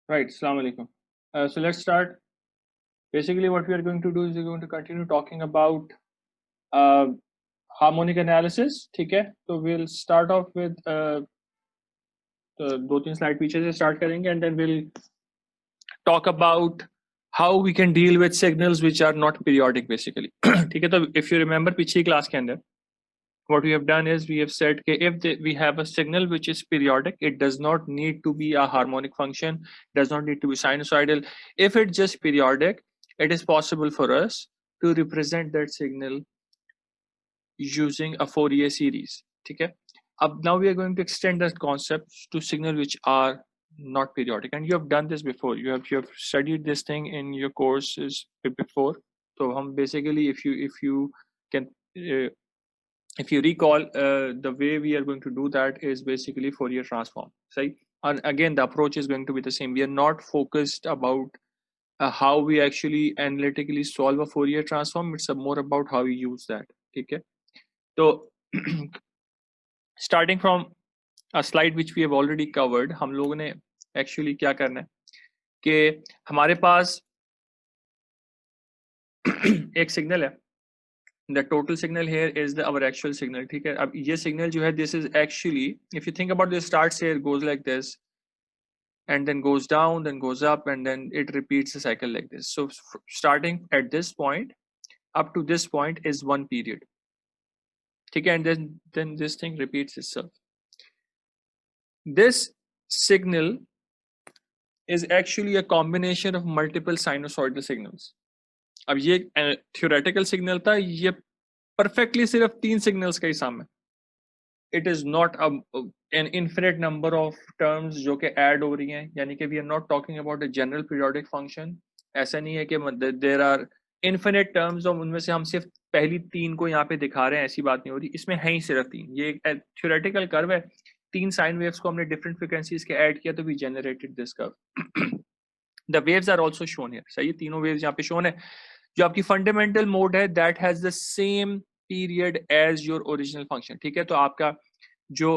Right, Assalamu alaikum. So let's start. Basically, what we are going to do is we're going to continue talking about uh, harmonic analysis. ठीक है? So we'll start off with दो तीन slide पीछे से start करेंगे and then we'll talk about how we can deal with signals which are not periodic basically. ठीक है? तो if you remember पिछली class के अंदर what we have done is we have said that if we have a signal which is periodic, it does not need to be a harmonic function, does not need to be sinusoidal. If it's just periodic, it is possible for us to represent that signal using a Fourier series. Okay. Now we are going to extend that concept to signal which are not periodic, and you have done this before. You have studied this thing in your courses before. So basically, if you can if you recall, the way we are going to do that is basically Fourier transform, right? And again, the approach is going to be the same. We are not focused about how we actually analytically solve a Fourier transform. It's more about how we use that. Okay. So starting from a slide which we have already covered, हम लोगों ने actually क्या करना है कि हमारे पास एक signal है. The total signal here is our actual signal. ठीक है? अब ये signal जो है, this is actually, if you think about this, starts here, goes like this, and then goes down, then goes up, and then it repeats the cycle like this. So starting at this point up to this point is one period. ठीक है? And then this thing repeats itself. This signal is actually a combination of multiple sinusoidal signals. अब ये theoretical signal था, ये perfectly सिर्फ 3 signals का ही sum है. It is not an infinite number of terms जो कि add हो रही हैं, यानी कि we are not talking about a general periodic function. ऐसा नहीं है कि there are infinite terms और उनमें से हम सिर्फ पहली 3 को यहाँ पे दिखा रहे हैं, ऐसी बात नहीं हो रही. इसमें है ही सिर्फ 3. ये एक theoretical curve है. 3 sine waves को हमने different frequencies के add किया तो we generated this curve. The waves are also shown here. सही है, तीनों waves यहाँ पे shown है. जो आपकी fundamental mode है, that has the same period as your original function. ठीक है? तो आपका जो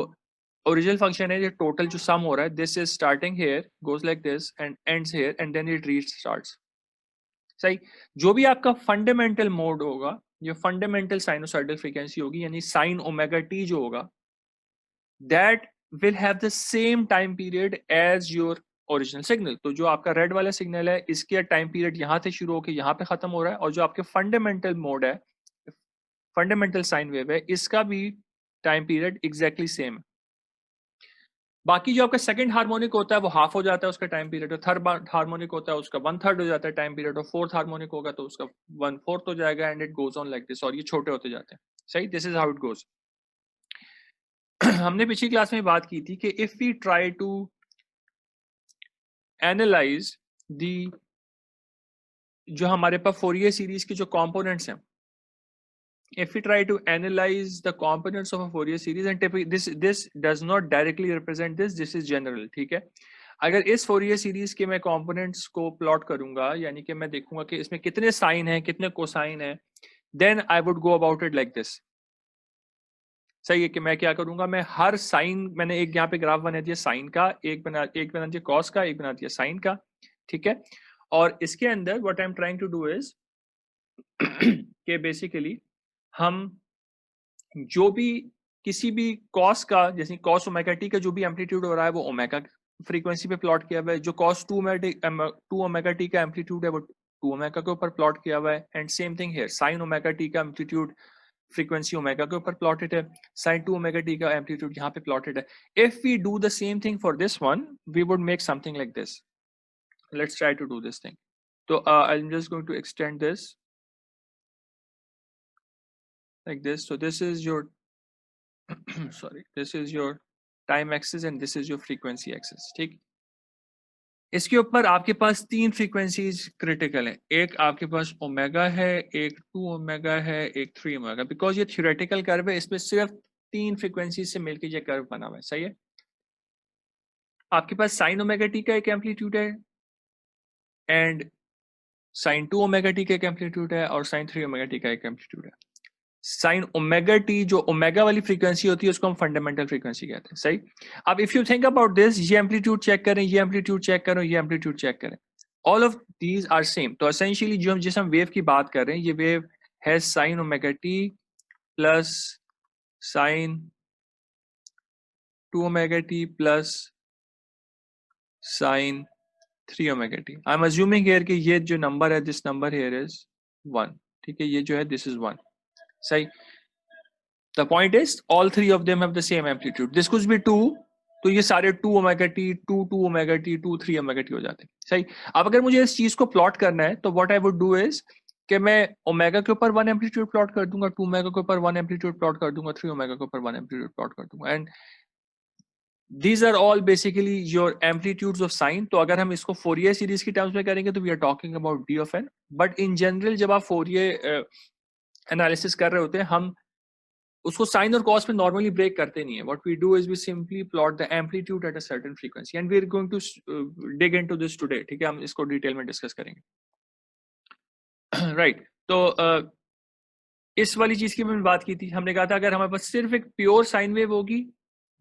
original function है, ये total जो sum हो रहा है, this is starting here, goes like this and ends here and then it restarts. सही. जो भी आपका fundamental mode होगा, जो fundamental sinusoidal frequency होगी, यानी sin omega t जो होगा, that will have the same time period as your original signal. तो जो आपका रेड वाला सिग्नल है, इसके टाइम पीरियड यहाँ से शुरू होकर यहाँ पे खत्म हो रहा है, और जो आपके फंडामेंटल मोड है, फंडामेंटल साइन वेव है, इसका भी टाइम पीरियड एग्जैक्टली सेम है. बाकी जो आपका सेकंड हार्मोनिक होता है वो हाफ हो जाता है उसका टाइम पीरियड, और थर्ड हार्मोनिक होता है उसका 1/3 हो जाता है टाइम पीरियड, और फोर्थ हार्मोनिक होगा तो उसका 1/4 हो जाएगा, and it goes on like this, और ये छोटे होते जाते हैं. सही. This is how it goes. हमने पिछली क्लास में बात की थी कि if we try to analyse the जो हमारे पास फोरियर सीरीज के जो कंपोनेंट्स हैं, if we try to analyze the components of a Fourier series, and this does not directly represent this is general. ठीक है? अगर इस Fourier series के मैं components को plot करूंगा, यानी कि मैं देखूंगा कि इसमें कितने साइन हैं, कितने कोसाइन हैं, then I would go about it like this. सही है कि मैं क्या करूंगा, मैं हर साइन, मैंने एक यहाँ पे ग्राफ बना दिया साइन का, एक बना दिया कॉस का, एक बना दिया साइन का. ठीक है? और इसके अंदर what I am trying to do is कि बेसिकली हम जो भी किसी भी कॉस का, जैसे कॉस ओमेगा टी का जो भी एम्पलीट्यूड हो रहा है वो ओमेगा फ्रीक्वेंसी पे प्लॉट किया हुआ है. जो कॉस 2 ओमेगा टी का एम्पलीट्यूड है वो 2 ओमेगा के ऊपर प्लॉट किया हुआ है. And same thing here, sine omega t का एम्पलीट्यूड फ्रीक्वेंसी ओमेगा के ऊपर प्लॉटेड है, साइन 2 ओमेगा टी का एम्पलीट्यूड यहाँ पे प्लॉटेड है. If we do the same thing for this one, we would make something like this. Let's try to do this thing. तो I am just going to extend this like this. So this is your sorry, this is your time axis and this is your frequency axis. ठीक. इसके ऊपर आपके पास 3 frequencies critical है. एक आपके पास omega है, एक 2 ओमेगा है, एक 3 ओमेगा. बिकॉज ये थ्योरेटिकल कर्व है, इसमें सिर्फ 3 फ्रीक्वेंसी से मिलकर ये कर्व बना हुआ है. सही है? आपके पास साइन ओमेगा टी का एक एम्पलीट्यूड है, एंड साइन 2 ओमेगा टी का एक एम्पलीट्यूड है, और साइन 3 ओमेगा टी का एक एम्पलीट्यूड है. साइन ओमेगा टी, जो ओमेगा वाली फ्रीक्वेंसी होती है उसको हम फंडामेंटल फ्रीक्वेंसी कहते हैं, सही। अब if you think about this, ये एम्पलीट्यूड चेक करें, ये एम्पलीट्यूड चेक करें, ये एम्पलीट्यूड चेक करें, all of these are same. तो एसेंशियली जो हम जिस हम वेव की बात कर रहे हैं, ये वेव है sign omega T plus sign 2 omega T plus sign 3 omega T. I am assuming here कि ये जो नंबर है, दिस नंबर हियर इज 1, ठीक है, ये जो है दिस इज 1, सही। The point is all three of them have the same amplitude. This could be 2, तो ये सारे 2 omega T, 2 omega T, 3 omega T हो जाते हैं, सही। अब अगर मुझे इस चीज को प्लॉट करना है तो what I would do is कि मैं ओमेगा के ऊपर 1 एम्पलीट्यूड प्लॉट कर दूंगा, 2 ओमेगा के ऊपर 1 एम्पलीट्यूड प्लॉट कर दूंगा, 3 ओमेगा के ऊपर 1 एम्पलीट्यूड प्लॉट कर दूंगा, and these are all basically your amplitudes of sine. तो अगर हम इसको फोरियर सीरीज की टर्म्स में करेंगे तो we are talking about d of n, but in general जब आप फोरियर एनालिसिस कर रहे होते हैं, हम उसको साइन और कॉस में नॉर्मली ब्रेक करते नहीं है. What we do is we simply plot the amplitude at a certain frequency, and we are going to dig into this today, ठीक है, हम इसको डिटेल में डिस्कस करेंगे. राइट तो इस वाली चीज की मैंने बात की थी, हमने कहा था अगर हमारे पास सिर्फ एक प्योर साइन वेव होगी,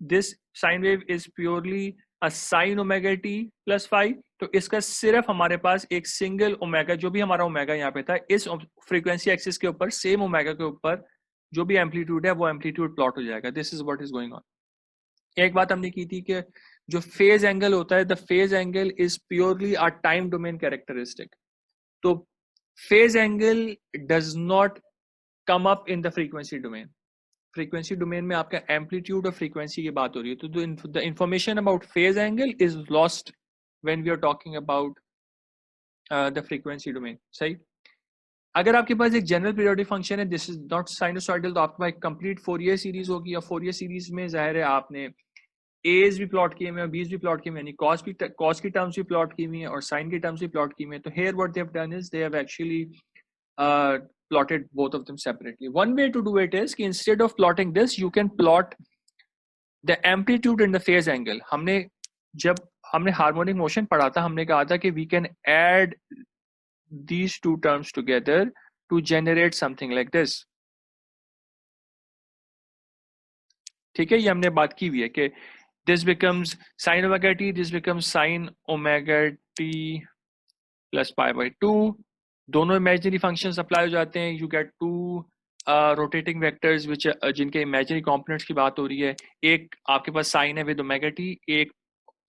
this sine wave is purely a sign omega T plus five, तो इसका सिर्फ हमारे पास एक सिंगल ओमेगा, जो भी हमारा ओमेगा यहाँ पे था, इस फ्रीक्वेंसी एक्सिस के ऊपर सेम ओमेगा के ऊपर जो भी एम्पलीट्यूड है वो एम्पलीट्यूड प्लॉट हो जाएगा. This is what is going on. एक बात हमने की थी कि जो फेज एंगल होता है, the phase angle is purely a time domain characteristic. तो phase angle does not come up in the frequency domain. Frequency domain में आपका एम्पलीट्यूड और फ्रीक्वेंसी की बात हो रही है, तो the information about phase angle is lost when we are talking about the frequency domain, सही. अगर आपके पास एक जनरल पीरियोडिक फंक्शन है, दिस इज नॉट साइनोसॉइडल, तो आपके पास एक कंप्लीट फोरियर सीरीज होगी, या फोरियर सीरीज में जाहिर है आपने एज भी प्लॉट किए हुए हैं, बीज भी प्लॉट किए हुए हैं, यानी कॉस की टर्म्स भी प्लॉट की हुई है और साइन की टर्म्स भी प्लॉट की हुई है. तो here what they have done is they have actually plotted both of them separately. One way to do it is कि instead of plotting this, you can plot the amplitude and the phase angle. जब हमने harmonic motion पढ़ा था, हमने कहा था कि we can add these two terms together to generate something like this. ठीक है, ये हमने बात की हुई है कि this becomes sin omega t, this becomes sin omega t plus pi by 2. दोनों इमेजिनरी फंक्शंस अप्लाई हो जाते हैं. You get to rotating vectors which जिनके इमेजिनरी कंपोनेंट्स की बात हो रही है. एक आपके पास साइन है विद ओमेगा टी, एक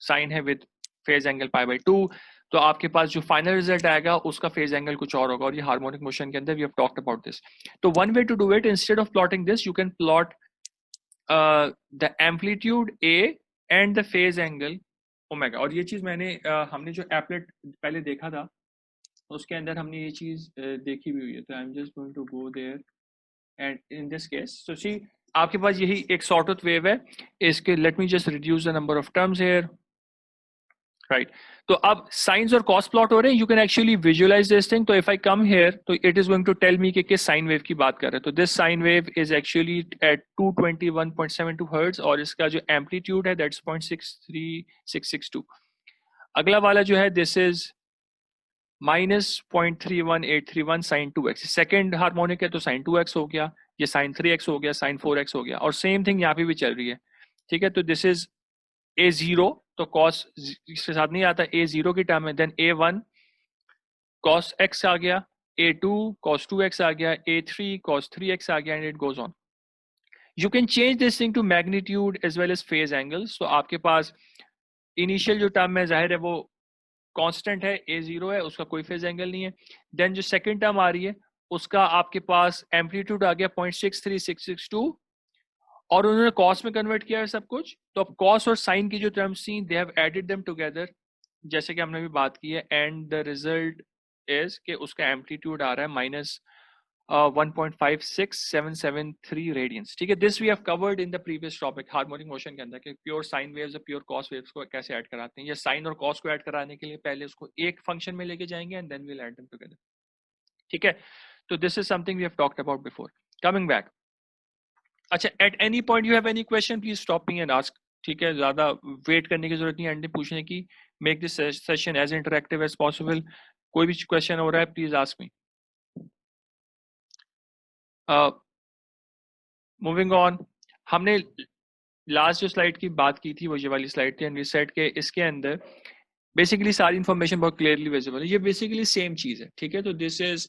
साइन है with phase angle pi by 2. तो आपके पास जो फाइनल रिजल्ट आएगा उसका फेज एंगल कुछ और होगा, और ये हार्मोनिक मोशन के अंदर we have talked about this. तो one way to do it, instead of plotting this, you can plot the amplitude A and the phase angle omega. और ये चीज हमने जो एप्लेट पहले देखा था उसके अंदर हमने ये चीज देखी भी हुई है. तो I am just going to go there, and in this case so see आपके पास यही एक सॉर्ट ऑफ वेव है. इसके let me just reduce the number of terms here, right. तो अब साइंस और कॉस प्लॉट हो रहे हैं. You can actually visualise this thing. तो इफ आई कम हियर, तो it is going to tell me कि किस साइन वेव की बात कर रहे हैं. तो this sine wave is actually eight 221.72 hertz, और इसका जो एम्पलीट्यूड है दैट्स 0.63662. अगला वाला जो है this is -0.31831 sine 2x. Second harmonic है तो साइन 2x हो गया, ये साइन 3x हो गया, साइन 4x हो गया, और सेम थिंग यहाँ पे भी चल रही है. ठीक है, तो दिस इज a0, तो कॉस इसके साथ नहीं आता, a0 की टर्म है. देन a1 cos x आ गया, a2 cos 2x आ गया, a3 cos 3x आ गया, and it goes on. You can change this thing to magnitude as well as phase angles. तो आपके पास इनिशियल जो टर्म है जाहिर है वो कांस्टेंट है, a0 है, उसका कोई फेज एंगल नहीं है. देन जो सेकंड टर्म आ रही है उसका आपके पास एम्पलीट्यूड आ गया 0.63662, और उन्होंने कॉस में कन्वर्ट किया है सब कुछ. तो अब कॉस और साइन की जो टर्म्स थी they have added them together, जैसे कि हमने भी बात की है, एंड द रिजल्ट इज कि उसका एम्पलीट्यूड आ रहा है -1.56773 रेडियंस. ठीक है, this we have covered in the previous topic harmonic motion के अंदर कि प्योर साइन वेव्स और प्योर कॉस वेव्स को कैसे ऐड कराते हैं. या साइन और कॉस को ऐड कराने के लिए पहले उसको एक फंक्शन में लेके जाएंगे and then we will add them together. ठीक है, तो this is something we have talked about before. Coming back, अच्छा, at any point you have any question please stop me and ask. ठीक है, ज्यादा वेट करने की जरूरत नहीं है एंड पूछने की. Make this session as interactive as possible. कोई भी क्वेश्चन हो रहा है please ask me. Moving on, हमने लास्ट जो स्लाइड की बात की थी वो ये वाली स्लाइड थी, एंड वी सेड के इसके अंदर बेसिकली सारी इंफॉर्मेशन बहुत क्लियरली विजिबल है। ये बेसिकली सेम चीज है, ठीक है। तो दिस इज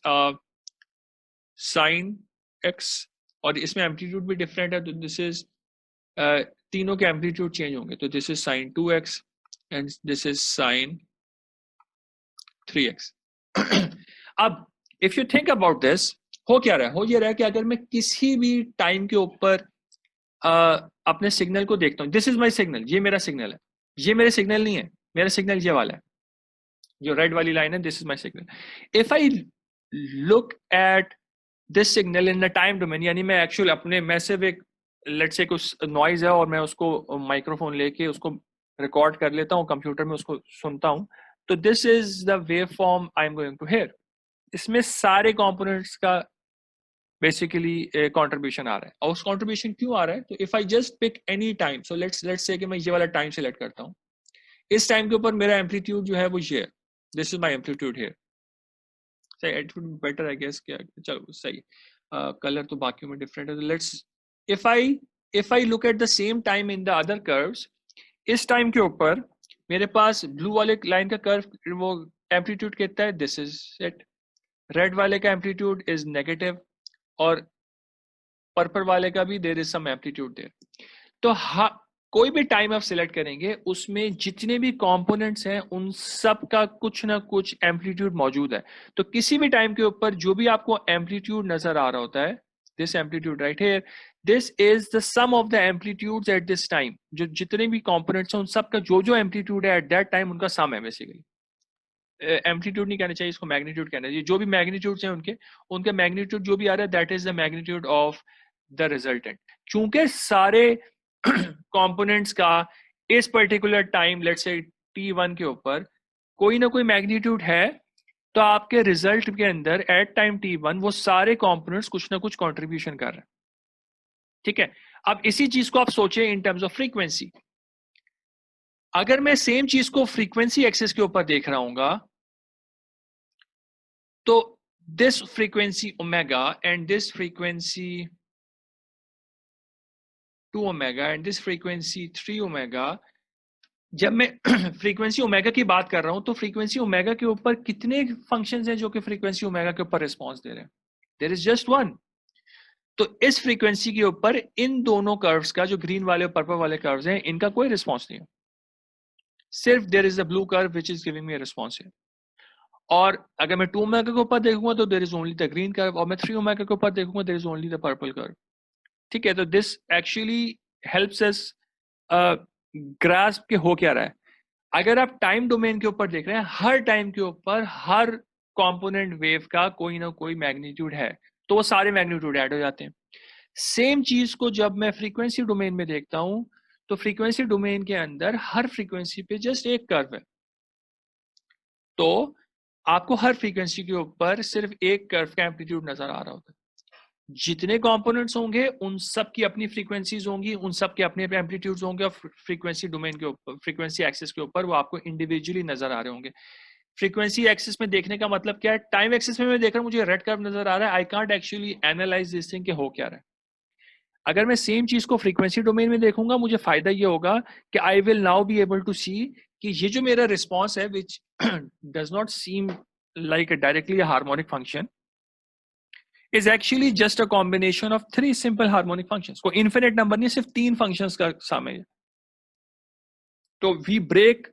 साइन एक्स, और इसमें एम्पलीट्यूड भी डिफरेंट है, तो दिस इज तीनों के एम्पलीट्यूड चेंज होंगे। तो this is sine 2x and this is sine 3x। अब if you think about this, हो क्या रहा है, हो ये रहा है कि अगर मैं किसी भी टाइम के ऊपर अपने सिग्नल को देखता हूँ, दिस इज माई सिग्नल, ये मेरा सिग्नल है, ये मेरे सिग्नल नहीं है, मेरा सिग्नल ये वाला है, जो रेड वाली लाइन है, this is my signal. If I look at this signal in the time domain, यानी मैं एक्चुअल अपने, मैं सिर्फ एक लेट्स से कुछ नॉइज है और मैं उसको माइक्रोफोन लेके उसको रिकॉर्ड कर लेता हूँ कंप्यूटर में, उसको सुनता हूँ, तो this is the wave form I am going to hear. इसमें सारे कंपोनेंट्स का बेसिकली कंट्रीब्यूशन आ रहा है। और उस कंट्रीब्यूशन क्यों आ रहा है, तो if I just pick any time, so let's say कि मैं ये वाला टाइम सिलेक्ट करता हूँ, इस टाइम के ऊपर मेरा एम्पलीट्यूड जो है वो ये है, this is my amplitude here. सही, it would be better I guess, क्या चलो सही, कलर तो बाकी में डिफरेंट है। तो let's, if I look at the same time in the other curves, इस टाइम के ऊपर मेरे पास ब्लू वाले लाइन का कर्व, वो एम्पलीट्यूड कितना है, दिस इज इट। रेड वाले का एम्पलीट्यूड इज नेगेटिव, और पर्पल वाले का भी there is some amplitude there. तो कोई भी टाइम आप सिलेक्ट करेंगे, उसमें जितने भी कंपोनेंट्स हैं उन सब का कुछ ना कुछ एम्पलीट्यूड मौजूद है। तो किसी भी टाइम के ऊपर जो भी आपको एम्पलीट्यूड नजर आ रहा होता है, this amplitude right here, this is the sum of the amplitudes at this time. जो जितने भी कंपोनेंट्स हैं उन सब का जो एम्पलीट्यूड है एट दैट टाइम, उनका सम है बेसिकली। एम्पलीट्यूड नहीं कहना चाहिए इसको, मैग्नीट्यूड कहना चाहिए। जो भी मैग्नीट्यूड्स हैं उनके मैग्नीट्यूड जो भी आ रहा है, that is the magnitude of the resultant. चूंकि सारे कंपोनेंट्स का इस particular time, let's say t1 के ऊपर कोई ना कोई मैग्नीट्यूड है, तो आपके रिजल्ट के अंदर एट टाइम t1 वो सारे कंपोनेंट्स कुछ ना कुछ कंट्रीब्यूशन कर रहे हैं, ठीक है। अब इसी चीज को आप सोचें इन टर्म्स ऑफ फ्रीक्वेंसी। अगर मैं सेम चीज को फ्रीक्वेंसी एक्सिस के ऊपर देख रहा हूंगा, तो this frequency omega and this frequency 2 omega and this frequency 3 omega, जब मैं फ्रीक्वेंसी ओमेगा की बात कर रहा हूं, तो फ्रीक्वेंसी ओमेगा के ऊपर कितने फंक्शंस हैं जो कि फ्रीक्वेंसी ओमेगा के ऊपर रिस्पांस दे रहे हैं, देयर इज जस्ट वन। तो इस फ्रीक्वेंसी के ऊपर इन दोनों कर्व्स का, जो ग्रीन वाले और पर्पल वाले कर्व्स हैं, इनका कोई रिस्पांस नहीं है, सिर्फ there is the blue curve which is giving me a response है। और अगर मैं 2 ओमेगा के ऊपर देखूंगा तो there is only the green curve, और मैं 3 ओमेगा के ऊपर देखूंगा there is only the purple curve, ठीक है। तो this actually helps us grasp के हो क्या रहा है। अगर आप टाइम डोमेन के ऊपर देख रहे हैं, हर टाइम के ऊपर हर कंपोनेंट वेव का कोई ना कोई मैग्नीट्यूड है, तो वो सारे मैग्नीट्यूड ऐड हो जाते हैं। सेम चीज को जब मैं फ्रीक्वेंसी डोमेन में देखता हूं, तो फ्रीक्वेंसी डोमेन के अंदर हर फ्रीक्वेंसी पे जस्ट एक कर्व है, तो आपको हर फ्रीक्वेंसी के ऊपर सिर्फ एक कर्व का एम्पलीट्यूड नजर आ रहा होता है। जितने कंपोनेंट्स होंगे उन सब की अपनी फ्रीक्वेंसीज होंगी, उन सब के अपने एम्पलीट्यूड्स होंगे, और फ्रीक्वेंसी डोमेन के ऊपर, फ्रीक्वेंसी एक्सिस के ऊपर वो आपको इंडिविजुअली नजर आ रहे होंगे। फ्रीक्वेंसी एक्सिस में देखने का मतलब क्या है, टाइम एक्सिस में मैं देख रहा हूं मुझे रेड कर्व नजर आ रहा है, I can't actually analyse this thing कि हो क्या रहा है। अगर मैं सेम चीज को फ्रीक्वेंसी डोमेन में देखूंगा, मुझे फायदा ये होगा कि I will now be able to see कि ये जो मेरा रिस्पॉन्स है, which does not seem like directly a harmonic function, is actually just a combination of 3 simple harmonic functions. कोई infinite number नहीं, सिर्फ 3 functions का सम है। तो we break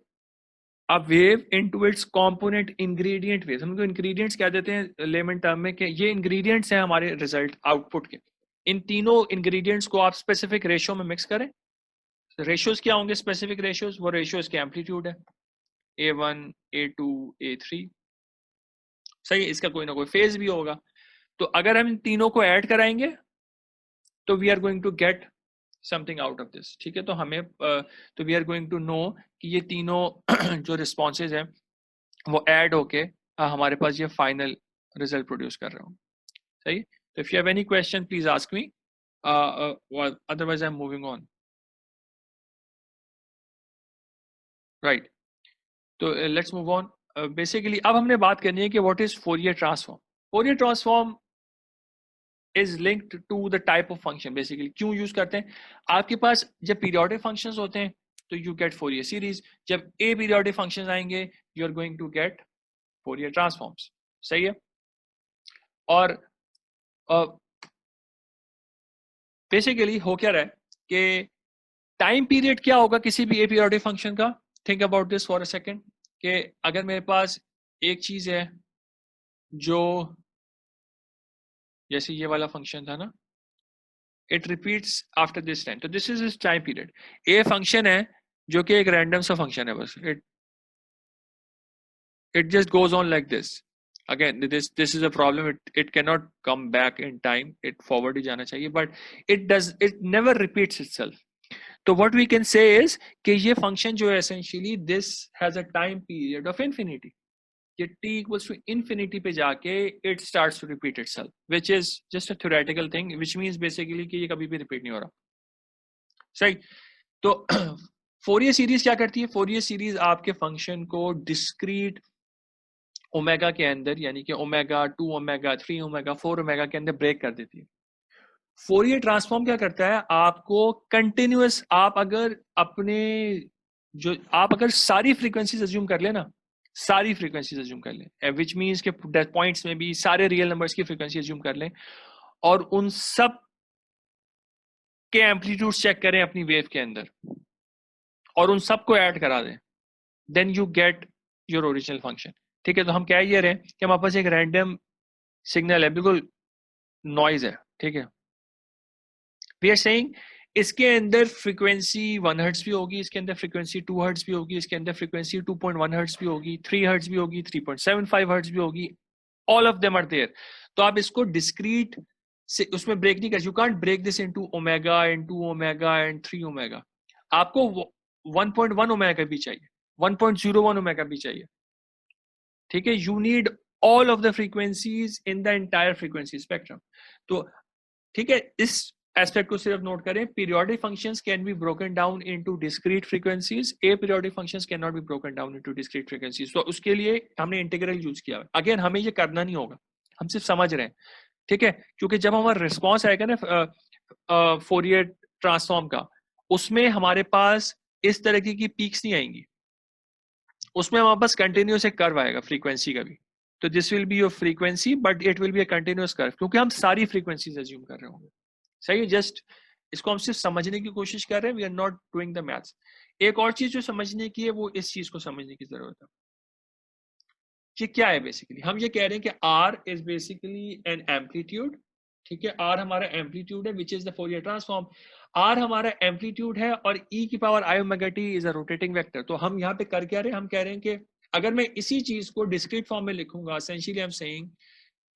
a wave into its component ingredient waves। हम इनको ingredients क्या देते हैं लेमन टर्म में, कि ये ingredients हैं हमारे रिजल्ट आउटपुट के। इन तीनों ingredients को आप स्पेसिफिक रेशियो में मिक्स करें। रेशियोज क्या होंगे स्पेसिफिक रेशियोज, वो रेशियोज के एम्पलीट्यूड है, A1 A2 A3, सही। इसका कोई ना कोई फेज भी होगा। तो अगर हम इन तीनों को ऐड कराएंगे, तो we are going to get something out of this, ठीक है। तो हमें तो we are going to know कि ये तीनों जो रिस्पॉन्सेज हैं वो ऐड होके हमारे पास ये फाइनल रिजल्ट प्रोड्यूस कर रहे हों, सही। तो if you have any question please ask me, otherwise I am moving on, right. तो लेट्स मूव ऑन। बेसिकली अब हमने बात करनी है कि what is Fourier transform. Fourier transform is linked to the type of function. Basically क्यों use करते हैं, आपके पास जब पीरियोडिक फंक्शंस होते हैं तो यू गेट फोरियर सीरीज, जब ए पीरियोडिक फंक्शंस आएंगे you are going to get Fourier transforms. सही है. और बेसिकली हो क्या रहा है कि टाइम पीरियड क्या होगा किसी भी ए पीरियोडिक फंक्शन का. Think about this for a second कि अगर मेरे पास एक चीज है जो जैसे ये वाला फंक्शन था ना, it repeats after this time, तो this is is time period. A function है जो कि एक रैंडम सा फंक्शन है, बस it just goes on like this. Again, this is a problem. It cannot come back in time. It forward ही जाना चाहिए, but it never repeats itself. So what we can say is कि ये function जो है essentially this has a time period of infinity. ये t equals to infinity पे जाके it starts to repeat itself, which is just a theoretical thing, which means basically कि ये कभी भी repeat नहीं हो रहा. सही. तो फोरियर सीरीज क्या करती है, फोरियर सीरीज आपके फंक्शन को डिस्क्रीट ओमेगा के अंदर, यानी कि ओमेगा 2 ओमेगा 3 ओमेगा 4 ओमेगा के अंदर ब्रेक कर देती है. फोरियर ट्रांसफॉर्म क्या करता है, आपको कंटिन्यूअस, आप अगर सारी फ्रीक्वेंसीज अज्यूम कर ले ना, सारी फ्रीक्वेंसीज अज्यूम कर लें, विच मीन्स के पॉइंट्स में भी सारे रियल नंबर्स की फ्रीक्वेंसी अज्यूम कर लें और उन सब के एम्पलीट्यूड चेक करें अपनी वेव के अंदर और उन सबको ऐड करा दें, then you get your original function. ठीक है. तो हम क्या ये रहे कि हमारे पास एक रैंडम सिग्नल है, बिल्कुल नॉइज है. ठीक है. वी आर सेइंग इसके अंदर फ्रीक्वेंसी 1 हर्ट्ज भी होगी, इसके अंदर फ्रीक्वेंसी 2 हर्ट्ज भी होगी, इसके अंदर फ्रीक्वेंसी 2.1 हर्ट्ज भी होगी, 3 हर्ट्ज भी होगी, 3.75 हर्ट्ज भी होगी. All of them are there. तो आप इसको डिस्क्रीट से उसमें ब्रेक नहीं कर, you can't break this into omega and 2 omega and 3 omega. आपको 1.1 ओमेगा भी चाहिए, 1.01 ओमेगा भी चाहिए. ठीक है. You need all of the frequencies in the entire frequency spectrum. तो ठीक है, इस एस्पेक्ट को सिर्फ नोट करें. Periodic functions can be broken down into discrete frequencies, A periodic functions can not be broken down into discrete frequencies. तो उसके लिए हमने इंटीग्रल यूज किया. अगेन हमें ये करना नहीं होगा, हम सिर्फ समझ रहे हैं. ठीक है. क्योंकि जब हमारा रिस्पॉन्स आएगा ना फोरियर ट्रांसफॉर्म का, उसमें हमारे पास इस तरह की पीक्स नहीं आएंगी, उसमें हमारे पास कंटिन्यूस एक कर्व आएगा फ्रीक्वेंसी का भी. तो this will be your frequency but it will be a continuous curve, क्योंकि हम सारी फ्रीक्वेंसीज अज्यूम कर रहे होंगे. सही है. जस्ट इसको हम सिर्फ समझने की कोशिश कर रहे हैं. We are not doing the maths. एक और चीज जो समझने की है वो इस चीज को समझने की जरूरत है. ये क्या है बेसिकली, हम ये कह रहे हैं कि R is basically an amplitude. ठीक है. आर हमारा एम्पलीट्यूड है which is the Fourier transform. R हमारा एम्पलीट्यूड है और e की power i omega t is a rotating vector. तो हम यहाँ पे कर क्या रहे हैं, हम कह रहे हैं कि अगर मैं इसी चीज को डिस्क्रीट फॉर्म में लिखूंगा, एसेंशियली आई एम सेइंग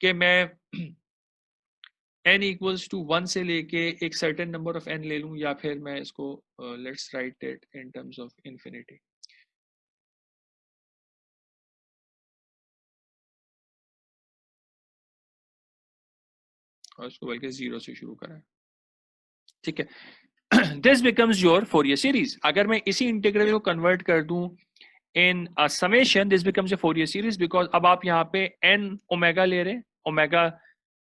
कि मैं n इक्वल्स टू 1 से लेके एक सर्टेन नंबर ऑफ n ले लूं, या फिर मैं इसको let's write it in terms of infinity. और इसको बल्कि 0 से शुरू करें. ठीक है. This becomes your Fourier series. अगर मैं इसी इंटीग्रल को कन्वर्ट कर दूं in summation, this becomes a Fourier series, because अब आप यहाँ पे n ओमेगा ले रहे हैं. ओमेगा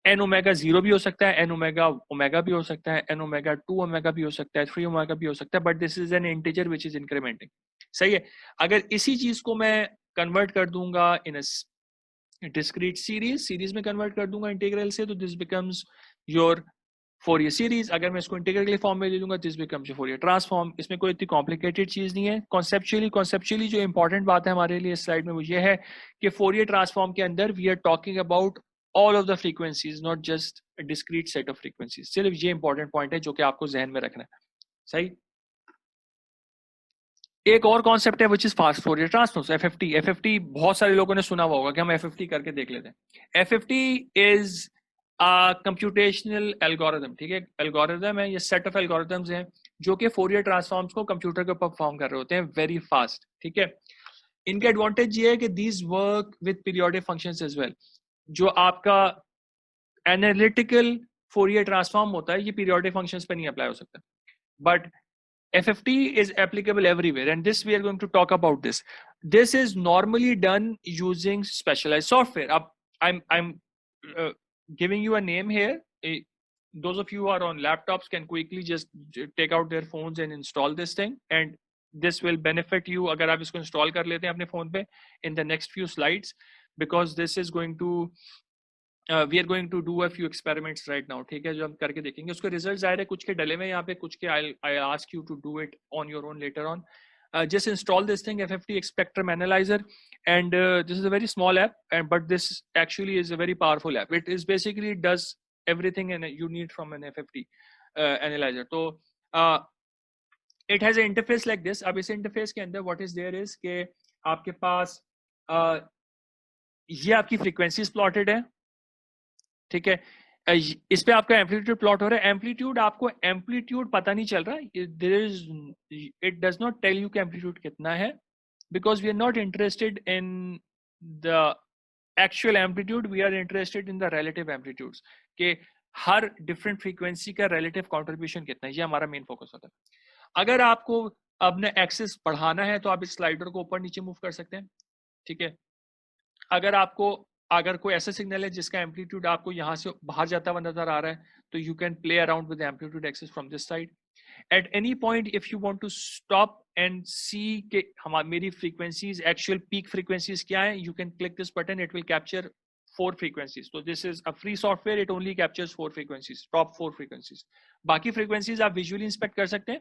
n ओमेगा 0 भी हो सकता है, n ओमेगा ओमेगा भी हो सकता है, n ओमेगा 2 ओमेगा भी हो सकता है, 3 ओमेगा भी हो सकता है, but this is an integer which is incrementing. सही है. अगर इसी चीज को मैं कन्वर्ट कर दूंगा इन अ डिस्क्रीट सीरीज में कन्वर्ट कर दूंगा इंटीग्रल से, तो this becomes your Fourier series. अगर मैं इसको इंटीग्रल के फॉर्म में ले लूंगा, this becomes your Fourier transform. इसमें कोई इतनी कॉम्प्लिकेटेड चीज नहीं है. कॉन्सेप्चुअली जो इंपॉर्टेंट बात है हमारे लिए इस स्लाइड में वो ये है कि फोरियर ट्रांसफॉर्म के अंदर we are talking about all of the frequencies, not just a discrete set of frequencies. सिर्फ ये इंपॉर्टेंट पॉइंट है जो कि आपको जहन में रखना है. सही. एक और कॉन्सेप्ट है which is fast Fourier transform, FFT. FFT बहुत सारे लोगों ने सुना हुआ होगा कि हम एफएफटी करके देख लेते हैं. FFT is computational algorithm. ठीक है. एल्गोरिथम है, ये सेट ऑफ एल्गोरिथम्स हैं जो कि फोरियर ट्रांसफॉर्म्स को कंप्यूटर के ऊपर परफॉर्म कर रहे होते हैं वेरी फास्ट. ठीक है. इनका एडवांटेज ये है कि these work with periodic functions as well. जो आपका एनालिटिकल फोरियर ट्रांसफॉर्म होता है ये पीरियोडिक फंक्शंस पे नहीं अप्लाई हो सकता, but FFT is applicable everywhere, and this we are going to talk about this. This is normally done using specialized software. I'm giving you a name here those of you who are on laptops can quickly just take out their phones and install this thing, and this will benefit you अगर आप इसको install कर लेते हैं अपने phone पे in the next few slides, because this is going to we are going to do a few experiments right now. ठीक है, जो हम करके देखेंगे उसके results ज़ाहिर है कुछ के डले हुए हैं यहाँ पे, कुछ के I'll ask you to do it on your own later on. Just install this thing, FFT Spectrum Analyzer, and this is a very small app, but this actually is a very powerful app. It is basically does everything and you need from an FFT analyzer. So it has an interface like this. अब इस interface के अंदर what is there is कि आपके पास ये आपकी frequencies plotted है, ठीक है, इस पे आपका एम्पलीट्यूड प्लॉट हो रहा है. एम्पलीट्यूड आपको एम्पलीट्यूड पता नहीं चल रहा है, there is it does not tell you कि एम्पलीट्यूड कितना है, because we are not interested in the actual amplitude, we are interested in the relative amplitudes के हर डिफरेंट फ्रीक्वेंसी का रिलेटिव कंट्रीब्यूशन कितना है, ये हमारा मेन फोकस होता है. अगर आपको अपने एक्सेस बढ़ाना है तो आप इस स्लाइडर को ऊपर नीचे मूव कर सकते हैं, ठीक है. अगर कोई ऐसा सिग्नल है जिसका एम्पलीट्यूड आपको यहाँ से बाहर जाता हुआ नजर आ रहा है, तो you can play around with amplitude axis from this side. At any point if you want to stop and see के हमारी मेरी फ्रीक्वेंसीज एक्चुअल पीक फ्रीक्वेंसीज क्या है, you can click this button, it will capture 4 frequencies. So this is a free software, it only captures 4 frequencies, top 4 frequencies. बाकी frequencies आप visually inspect कर सकते हैं,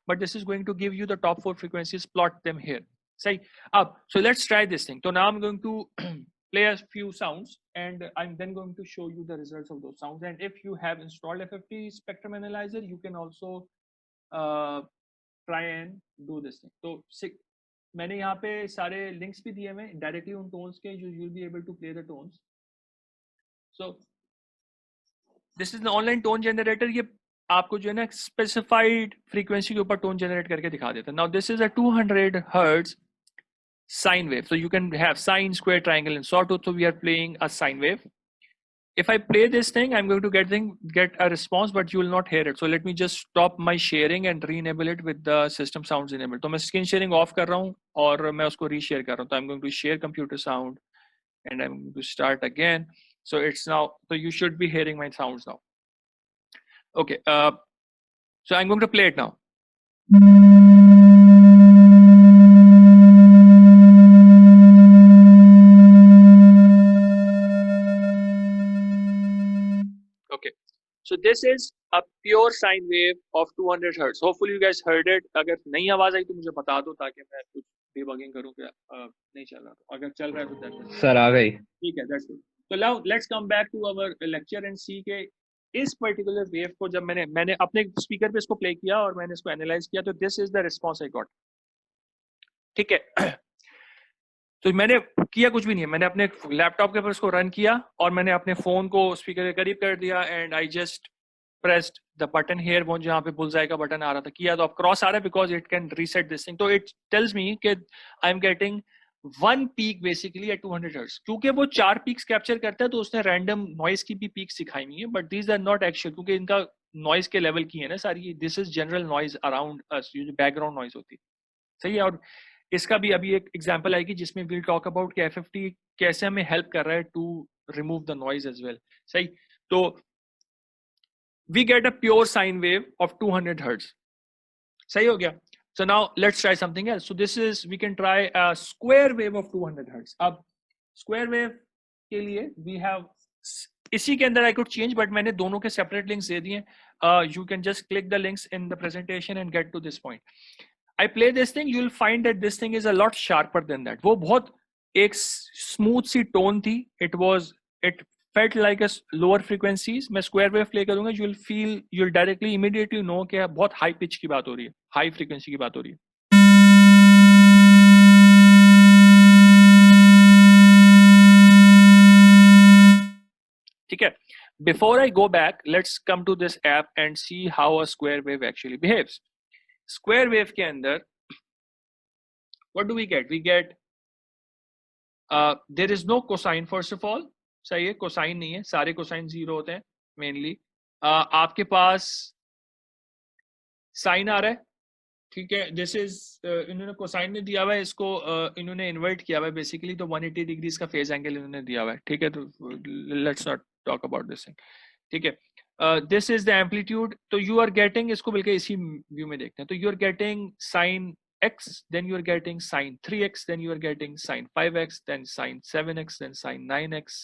but this is going to give you the top 4 frequencies, plot them here. सही. अब so let's try this thing. So now I'm going to play a few sounds and I'm then going to show you the results of those sounds. And if you have installed FFT Spectrum Analyzer, you can also try and do this thing. So मैंने यहाँ पे सारे links भी दिए हैं directly उन tones के, you'll be able to play the tones. So this is the online tone generator. ये आपको जो है ना specified frequency के ऊपर tone generate करके दिखा देता है. Now this is a 200 hertz sine wave. So you can have sine, square, triangle, and sawtooth. So we are playing a sine wave. If I play this thing, I'm going to get a response, but you will not hear it. So let me just stop my sharing and re-enable it with the system sounds enabled. तो मैं screen sharing off कर रहा हूँ और मैं उसको re-share कर रहा हूँ. तो I'm going to share computer sound and I'm going to start again. So it's now, so you should be hearing my sounds now. Okay, so I'm going to play it now. Okay, so this is a pure sine wave of 200 hertz. Hopefully you guys heard it. अगर नई आवाज आई तो मुझे बता दो ताकि मैं कुछ debugging करूँ कि नहीं चल रहा. अगर चल रहा है तो that's सर आ गई. ठीक है, that's good. So now let's come back to our lecture and see के इस particular wave को जब मैंने अपने speaker पे इसको play किया और मैंने इसको analyze किया, तो this is the response I got. ठीक है. तो मैंने किया कुछ भी नहीं है, मैंने अपने लैपटॉप के ऊपर इसको रन किया और मैंने अपने फोन को स्पीकर के करीब कर दिया and I just pressed the button here, वो जहाँ पे बुलजाई का बटन आ रहा था किया, तो अब क्रॉस आ रहा है because it can reset this thing. तो इट टेल्स मी कि I am getting 1 peak basically at 200 hertz. क्योंकि वो 4 पीक्स कैप्चर करता है तो उसने रैंडम नॉइज की भी पीक्स सिखाई हुई है, but these are not actual, क्योंकि इनका नॉइज के लेवल की है ना सारी. This is general noise around us, ये जो बैकग्राउंड नॉइज होती है. सही है. और इसका भी अभी एक एग्जांपल आएगी जिसमें वील टॉक अबाउट कि एफएफटी कैसे हमें हेल्प कर रहा है to remove the noise as well. सही. तो we get a pure sine wave of 200 hertz. सही हो गया. So now let's try something else. So this is, we can try a square wave of 200 hertz. अब square wave के लिए we have, इसी के अंदर I could change, but मैंने दोनों के separate links दे दिए. You can just click the links in the presentation and get to this point. I play this thing, you'll find that this thing is a lot sharper than that. वो बहुत एक smooth सी tone थी. It felt like a lower frequencies. मैं square wave play करूँगा, you'll directly immediately know कि बहुत high pitch की बात हो रही है, high frequency की बात हो रही है. ठीक है. Before I go back, let's come to this app and see how a square wave actually behaves. Square wave के अंदर what do we get? We get there is no cosine first of all. सही है, cosine नहीं है, सारे cosine 0 होते हैं mainly. आपके पास साइन आ रहा है. ठीक है. दिस इज इन्होंने कोसाइन में दिया हुआ है, इसको इन्होंने इन्वर्ट किया हुआ है बेसिकली. तो 180 डिग्रीज का फेज एंगल इन्होंने दिया हुआ है. ठीक है. तो let's not talk about this thing. ठीक है. दिस इज द एम्पलीट्यूड, तो यू आर गेटिंग, इसको बल्कि इसी व्यू में देखते हैं, तो you are getting sine x, then you are getting sine 3x, then you are getting sine 5x, then sine 7x, then sine 9x,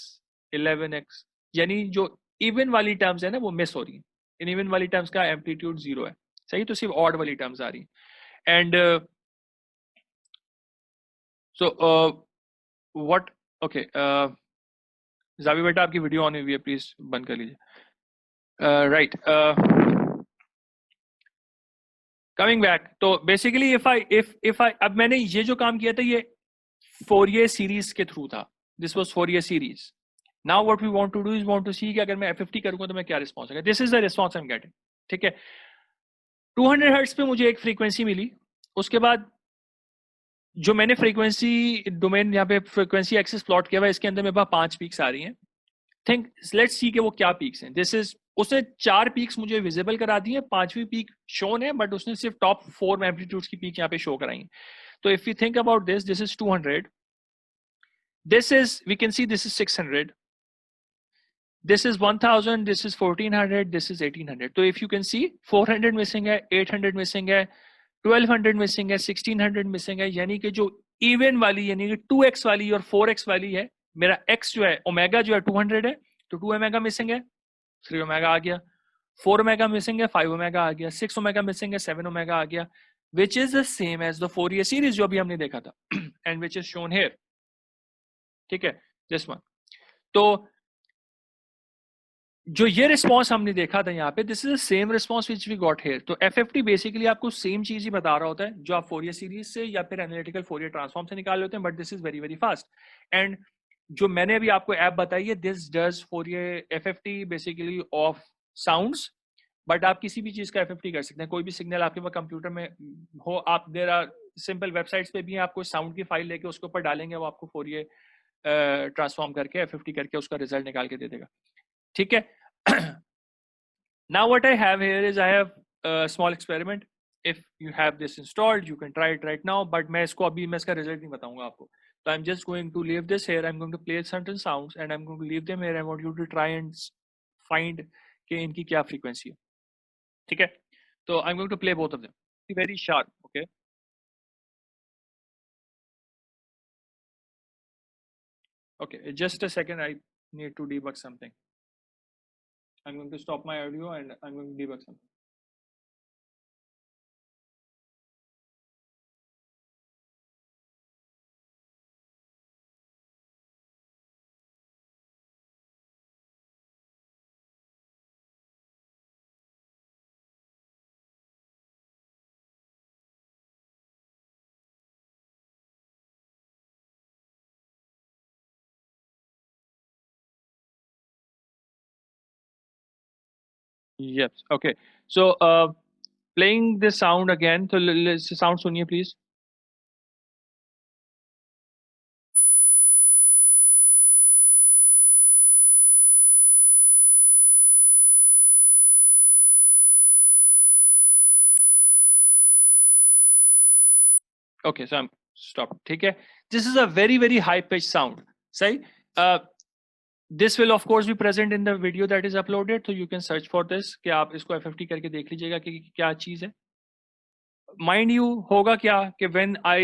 11x, यानी जो इवन वाली टर्म्स है ना वो मिस हो रही है। इन इवन वाली टर्म्स का एम्पलीट्यूड 0 है, सही, तो सिर्फ ऑड वाली टर्म्स आ रही है। And so what, okay, Javi बेटा आपकी वीडियो ऑन हुई है, प्लीज बंद कर लीजिए। राइट, कमिंग बैक, तो बेसिकली इफ आई अब मैंने ये जो काम किया था ये फोरियर सीरीज के थ्रू था, this was Fourier series. Now what we want to do is want to see कि अगर मैं F50 करूंगा तो मैं क्या रिस्पॉन्स आएगा। This is the response I am getting, ठीक है। 200 हर्ट्ज पे मुझे एक फ्रीक्वेंसी मिली, उसके बाद जो मैंने फ्रीक्वेंसी डोमेन यहाँ पे फ्रीक्वेंसी एक्सिस प्लॉट किया हुआ है, इसके अंदर मेरे पास 5 पीक्स आ रही हैं। थिंक, लेट्स सी कि वो क्या पीक्स हैं। दिस इज, उसने 4 पीक्स मुझे विजिबल करा दी है, 5वीं पीक शोन है, बट उसने सिर्फ टॉप 4 एम्पलीट्यूड्स की पीक यहाँ पे शो कराई है। तो if you think about this, this is 200, this is, we can see this is 600, this is 1000, this is 1400, this is 1800. तो if you can see 400 missing है, 800 मिसिंग है, 1200 मिसिंग है, 1600 मिसिंग है, यानी कि जो इवन वाली यानी कि 2x वाली और 4x वाली है, मेरा x जो है ओमेगा जो है 200 है, तो 2 ओमेगा मिसिंग है, 3 ओमेगा आ गया, 4 ओमेगा मिसिंग है, 5 ओमेगा आ गया, 6 ओमेगा मिसिंग है, 7 ओमेगा आ गया, which is the same as the Fourier series जो अभी हमने देखा था and which is shown here, ठीक है, this one। तो जो ये रिस्पॉन्स हमने देखा था यहाँ पे, this is the same response which we got here. तो F50 बेसिकली आपको सेम चीज ही बता रहा होता है जो आप फोरियर सीरीज से या फिर एनालिटिकल फोरियर ट्रांसफॉर्म से निकाल लेते हैं, but this is very very fast. And जो मैंने अभी आपको ऐप बताई है, this does Fourier F50 basically of sounds, but आप किसी भी चीज का F50 कर सकते हैं, कोई भी सिग्नल आपके पास कंप्यूटर में हो, आप देर आर सिंपल वेबसाइट्स पे भी आपको साउंड की फाइल लेके उसके ऊपर डालेंगे, वो आपको फोरियर ट्रांसफॉर्म करके F50 करके उसका रिजल्ट निकाल के दे देगा, ठीक है। Now what I have here is I have a small experiment. If you have this installed, you can try it right now. But मैं इसको अभी मैं इसका result नहीं बताऊंगा आपको. So I'm just going to leave this here. I'm going to play certain sounds and I'm going to leave them here. I want you to try and find कि इनकी क्या frequency है. ठीक है? So I'm going to play both of them. Be very sharp. Okay. Okay. Just a second. I need to debug something. I'm going to stop my audio and I'm going to debug something. Yes. Okay. So playing this sound again. So let's sound suniye please. Okay, so I'm stop. ठीक है. This is a very very high pitched sound. सही. This will of course be present in the video that is uploaded, so you can search for this. कि आप इसको F50 करके देख लीजिएगा कि क्या चीज है. Mind you होगा क्या कि when I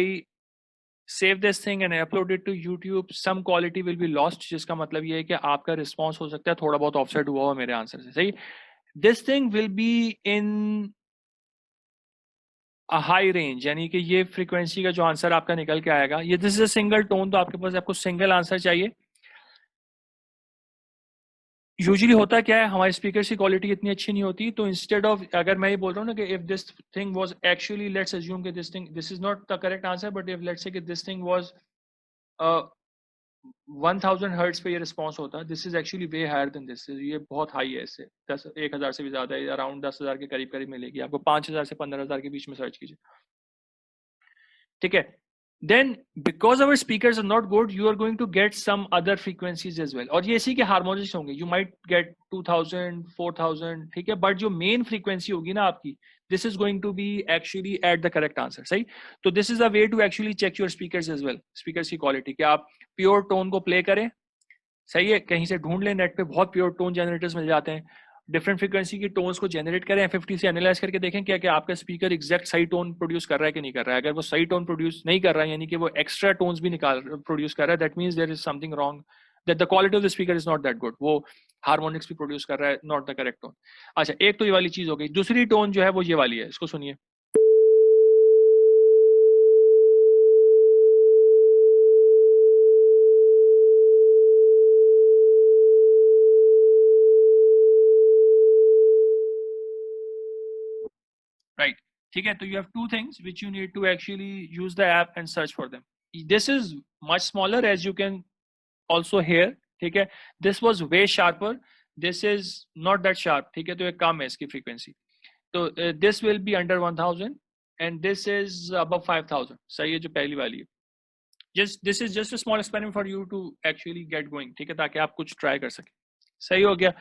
save this thing and I upload it to YouTube, some quality will be lost, जिसका मतलब ये है कि आपका रिस्पॉन्स हो सकता है थोड़ा बहुत ऑफसेट हुआ हो मेरे आंसर से, सही. This thing will be in a high range, यानी कि ये फ्रीक्वेंसी का जो आंसर आपका निकल के आएगा, ये this is a single tone, तो आपके पास आपको सिंगल आंसर चाहिए. यूजुअली होता क्या है, हमारे स्पीकर की क्वालिटी इतनी अच्छी नहीं होती, तो इंस्टेड ऑफ, अगर मैं ये बोल रहा हूँ ना कि if this thing was actually, let's assume कि this thing, this is not the correct answer, but if let's say कि दिस थिंग वाज 1000 हर्ट्ज पे ये रिस्पॉन्स होता है, this is actually way higher than this, ये बहुत high है, इससे 1000 से भी ज्यादा है, अराउंड 10,000 के करीब करीब मिलेगी आपको, 5000 से 15,000 के बीच में सर्च कीजिए, ठीक है. Then because our speakers are not good, you are going to get some other frequencies as well, और ये इसी के हार्मोनिक्स होंगे, you might get 2000 4000, ठीक है, बट जो मेन फ्रीक्वेंसी होगी ना आपकी, this is going to be actually at the correct answer, सही. तो this is a way to actually check your speakers as well, speakers की क्वालिटी, कि आप प्योर टोन को प्ले करें, सही है, कहीं से ढूंढ लें, नेट पे बहुत प्योर टोन जनरेटर्स मिल जाते हैं, डिफरेंट फ्रीक्वेंसी की टोन्स को जनरेट करें, F50 से एनालाइज करके देखें क्या क्या आपका स्पीकर एग्जैक्ट सही टोन प्रोड्यूस कर रहा है कि नहीं कर रहा है। अगर वो सही टोन प्रोड्यूस नहीं कर रहा है, यानी कि वो एक्स्ट्रा टोन्स भी प्रोड्यूस कर रहा है, that means there is something wrong, that the quality of the speaker is not that good, वो हार्मोनिक्स भी प्रोड्यूस कर रहा है, नॉट द करेक्ट टोन। अच्छा, एक तो ये वाली चीज हो गई। दूसरी टोन जो है वो ये वाली है, इसको सुनिए। Right, ठीक है। तो you have two things which you need to actually use the app and search for them. This is much smaller, as you can also hear, ठीक है। This was way sharper, this is not that sharp, ठीक है। तो एक कम है इसकी frequency, तो this will be under 1000 and this is above 5000, सही है जो पहली वाली है। This is just a small experiment for you to actually get going, ठीक है, ताकि आप कुछ try कर सकें। सही हो गया।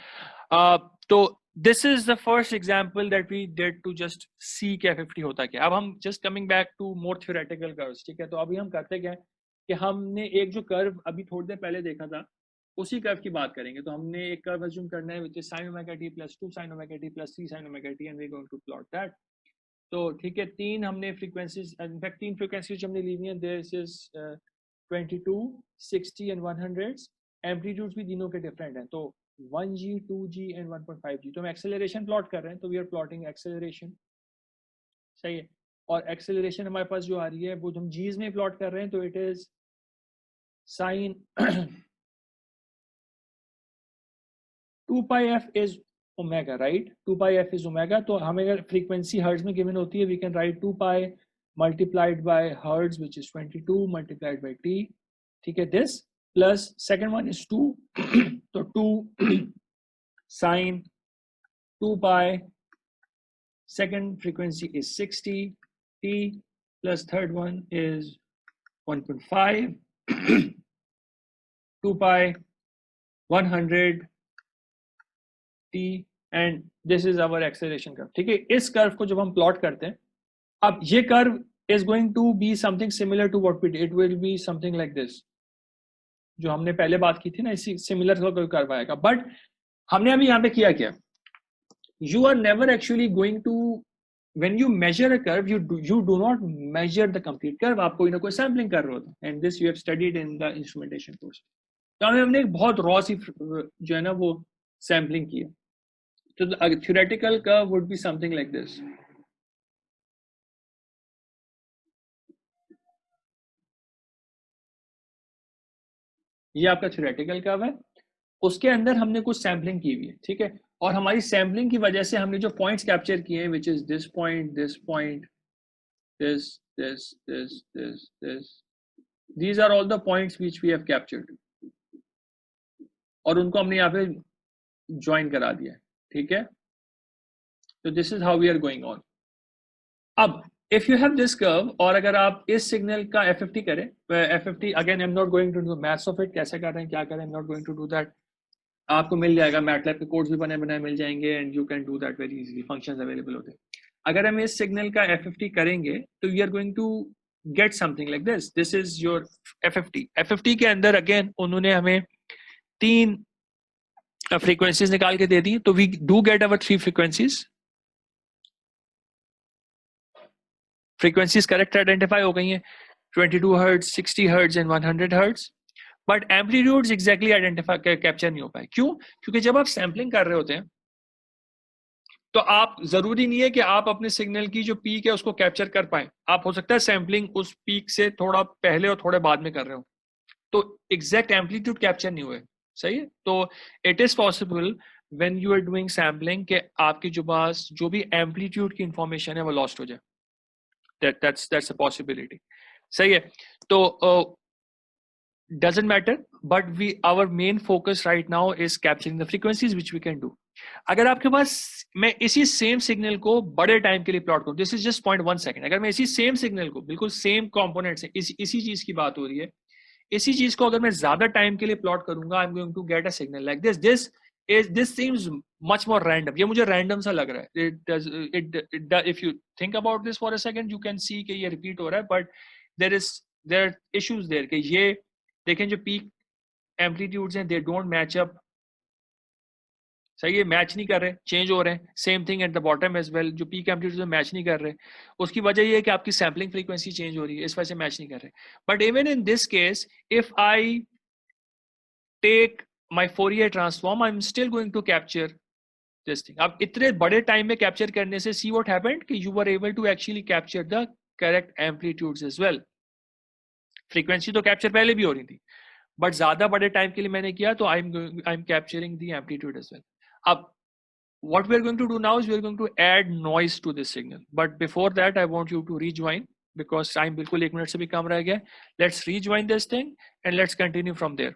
तो this is the first example that we did to just see कि F50 होता क्या। अब हम just coming back to more theoretical curves, ठीक है। तो अभी हम करते क्या है कि हमने एक जो कर्व अभी थोड़ी देर पहले देखा था, उसी कर्व की बात करेंगे। तो हमने एक कर्व अज्यूम करना है which is sin omega t plus 2 sin omega t plus 3 sin omega t and we're going to plot that। तो ठीक है, तीन हमने फ्रीक्वेंसीज, इनफैक्ट तीन फ्रीक्वेंसीज जो हमने ली हुई है, दिस इज 22, 60 एंड 100। एम्पलीट्यूड्स भी तीनों के डिफरेंट हैं, तो 1G, 2G एंड 1.5G। तो हम एक्सेलरेशन प्लॉट कर रहे हैं, तो वी आर प्लॉटिंग एक्सेलरेशन, सही है। और एक्सेलरेशन हमारे पास जो आ रही है वो हम जीज में प्लॉट कर रहे हैं, तो it is sine 2 pi f is omega, right? 2 pi f is omega। तो हमें अगर फ्रीक्वेंसी हर्ट्ज में गिवन होती है, we can write 2 pi multiplied by hertz which is 22 multiplied by t, ठीक है। this plus second one is 2 तो 2 sin 2 pi, second frequency is 60 t plus third one is 1.5 2 pi 100 t and this is our acceleration curve, ठीक है। इस curve को जब हम plot करते हैं, अब ये curve is going to be something similar to what we did, it will be something like this, जो हमने पहले बात की थी ना, इसी सिमिलर कोई कर्व आएगा। बट हमने अभी यहाँ पे किया क्या, you are never actually going to, when you measure a curve, you do not measure the complete curve, आप कोई ना कोई सैम्पलिंग कर रहे होते हैं, and this you have studied in the instrumentation course। तो हमने एक बहुत रॉ सी जो है ना वो सैम्पलिंग की है। So the theoretical curve would be something like this। ये आपका theoretical curve है, उसके अंदर हमने कुछ सैम्पलिंग की हुई है, ठीक है। और हमारी सैम्पलिंग की वजह से हमने जो पॉइंट्स कैप्चर किए हैं, which is this point, this point, this, these are all the points which we have captured, और उनको हमने यहाँ पे ज्वाइन करा दिया है, ठीक है। तो this is how we are going on. अब if you have this curve, और अगर आप इस सिग्नल का F50 करें, F50 again I am not going to do maths of it, कैसे कर रहे हैं क्या कर रहे हैं, I am not going to do that. आपको मिल जाएगा, मैटलैब के कोड्स भी बने बनाए मिल जाएंगे, and you can do that very easily, functions available होते हैं। अगर हम इस सिग्नल का F50 करेंगे तो we are going to get something like this. This is your F50। F50 के अंदर अगेन उन्होंने हमें तीन फ्रीक्वेंसीज निकाल के दे दी, तो we do get our 3 frequencies. Frequencies correct identify हो गई हैं, 22 hertz, 60 hertz and 100 hertz. But amplitudes exactly identify capture नहीं हो पाए। क्यों? क्योंकि जब आप सैम्पलिंग कर रहे होते हैं तो आप, जरूरी नहीं है कि आप अपने सिग्नल की जो पीक है उसको कैप्चर कर पाए। आप हो सकता है सैम्पलिंग उस पीक से थोड़ा पहले और थोड़े बाद में कर रहे हो, तो एग्जैक्ट एम्पलीट्यूड कैप्चर नहीं हुए, सही है। तो it is possible when you are doing sampling कि आपकी जो पास जो भी एम्पलीट्यूड की इंफॉर्मेशन है वो लॉस्ट हो जाए। that's a possibility, सही है। तो doesn't matter, but our main focus right now is capturing the frequencies which we can do। अगर आपके पास, मैं इसी सेम सिग्नल को बड़े टाइम के लिए प्लॉट करूं, दिस इज जस्ट 0.1 सेकंड, अगर मैं इसी सेम सिग्नल को बिल्कुल सेम कंपोनेंट से, इसी चीज की बात हो रही है, इसी चीज को अगर मैं ज्यादा टाइम के लिए प्लॉट करूंगा, I am going to get a signal like this. this seems much more random, ये मुझे random सा लग रहा है। if you think about this for a second, you can see कि ये repeat हो रहा है, but there are issues there कि ये देखें जो peak amplitudes हैं, they don't match up सही है, मैच नहीं कर रहे, चेंज हो रहे हैं. Same thing at the bottom as well, जो पीक एम्पलीट्यूड से मैच नहीं कर रहे, उसकी वजह ये है कि आपकी सैम्पलिंग फ्रीक्वेंसी चेंज हो रही है, इस वजह से मैच नहीं कर रहे. But even in this case, if I take my Fourier transform, I am still going to capture this thing. अब इतने बड़े टाइम में कैप्चर करने से see what happened that you were able to actually capture the correct amplitudes as well. Frequency तो capture पहले भी हो रही थी, बट ज्यादा बड़े टाइम के लिए मैंने किया तो I am capturing the amplitude as well. अब what we are going to do now is we are going to add noise to this signal, but before that I want you to rejoin because time बिल्कुल 1 minute से भी कम रह गया. Let's rejoin this thing and let's continue from there.